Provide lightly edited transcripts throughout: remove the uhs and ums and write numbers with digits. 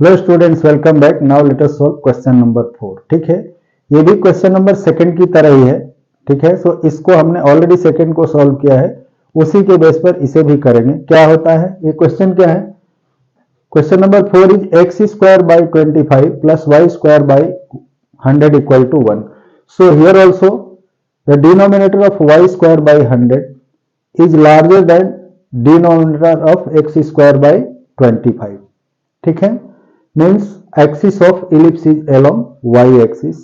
Hello students, welcome back. Now let us solve question number 4। ठीक है, ये भी क्वेश्चन नंबर सेकंड की तरह ही है। ठीक है, सो इसको हमने ऑलरेडी सेकंड को सॉल्व किया है, उसी के बेस पर इसे भी करेंगे। क्या होता है ये क्वेश्चन, क्या है? Question number 4 is x square by 25 plus y square by 100 equal to 1। So here also the denominator of y square by 100 is larger than denominator of x square by 25। ठीक है, means axis of ellipse is along y axis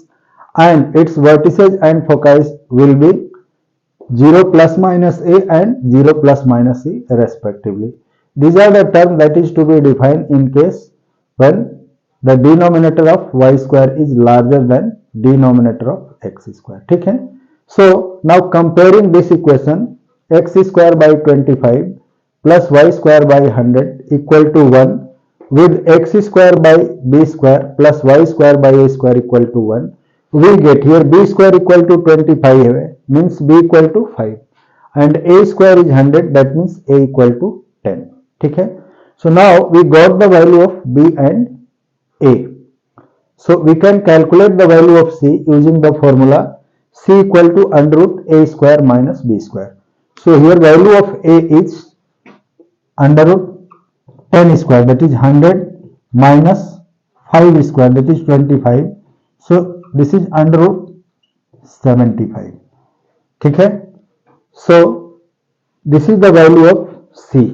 and its vertices and foci will be 0 plus minus a and 0 plus minus c respectively. These are the terms that is to be defined in case when the denominator of y square is larger than denominator of x square. ठीक है, so now comparing this equation, x square by 25 plus y square by 100 equal to 1 with x square by b square plus y square by a square equal to 1, we get here b square equal to 25 है, means b equal to 5 and a square is 100, that means a equal to 10. ठीक है, so now we got the value of b and a, so we can calculate the value of c using the formula c equal to under root a square minus b square. So here value of a is under root 10 square, that is 100 minus 5 square, that is 25. So this is under root 75. ठीक है, so this is the value of c.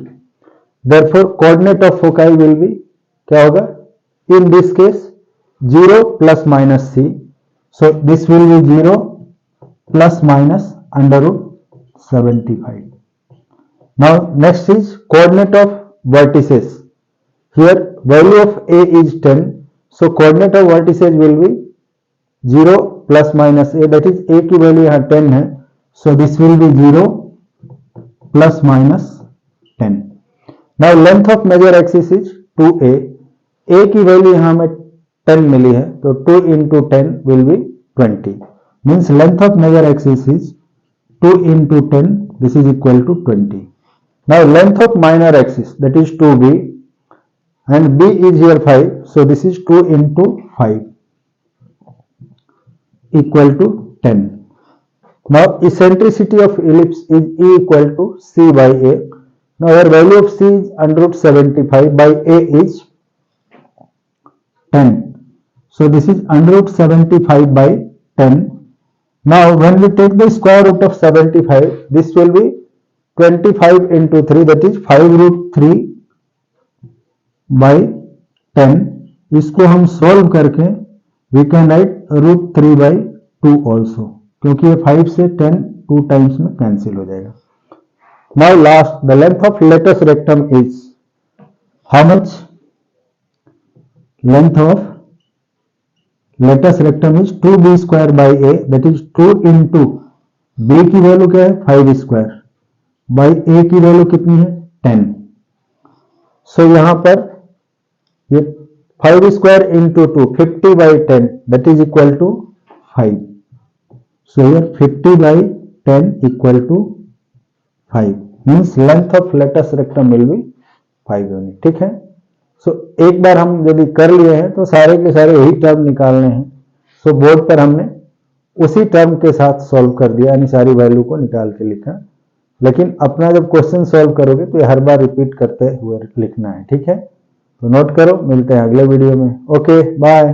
Therefore coordinate of foci will be क्या होगा? In this case 0 plus minus c. So this will be 0 plus minus under root 75. Now next is coordinate of vertices. Here value of a is 10, so coordinate of vertices will be 0 plus minus a, that is a की value यहाँ 10 है, so this will be 0 plus minus 10. Now length of major axis is 2a, a की value यहाँ हमें 10 मिली है, तो 2 into 10 will be 20, means length of major axis is 2 into 10, this is equal to 20. Now length of minor axis, that is 2b, and b is here 5, so this is 2 into 5 equal to 10. Now eccentricity of ellipse is e equal to c by a. Now our value of c is under root 75 by a is 10, so this is under root 75 by 10. Now when we take the square root of 75, this will be 25 into 3, that is 5 root 3 by 10. इसको हम solve करके we can write root 3 by 2 also, क्योंकि ये 5 से 10 2 times में cancel हो जाएगा. Now last, the length of latus rectum is how much? Length of latus rectum is 2b square by a, that is 2 into b की value क्या है 5 square by ए की वैल्यू कितनी है 10. सो यहां पर ये 5 square into 2 50 by 10, that is equal to 5. So here 50 by 10 equal to 5, means length of latus rectum will be 5 unit. ठीक है, सो एक बार हम यदि कर लिए हैं तो सारे के सारे यही टर्म निकालने हैं. सो बोर्ड पर हमने उसी टर्म के साथ सॉल्व कर दिया, यानी सारी वैल्यू को निकाल के लिखा. लेकिन अपना जब क्वेश्चन सॉल्व करोगे तो ये हर बार रिपीट करते हुए लिखना है. ठीक है, तो नोट करो, मिलते हैं अगले वीडियो में. Okay, bye.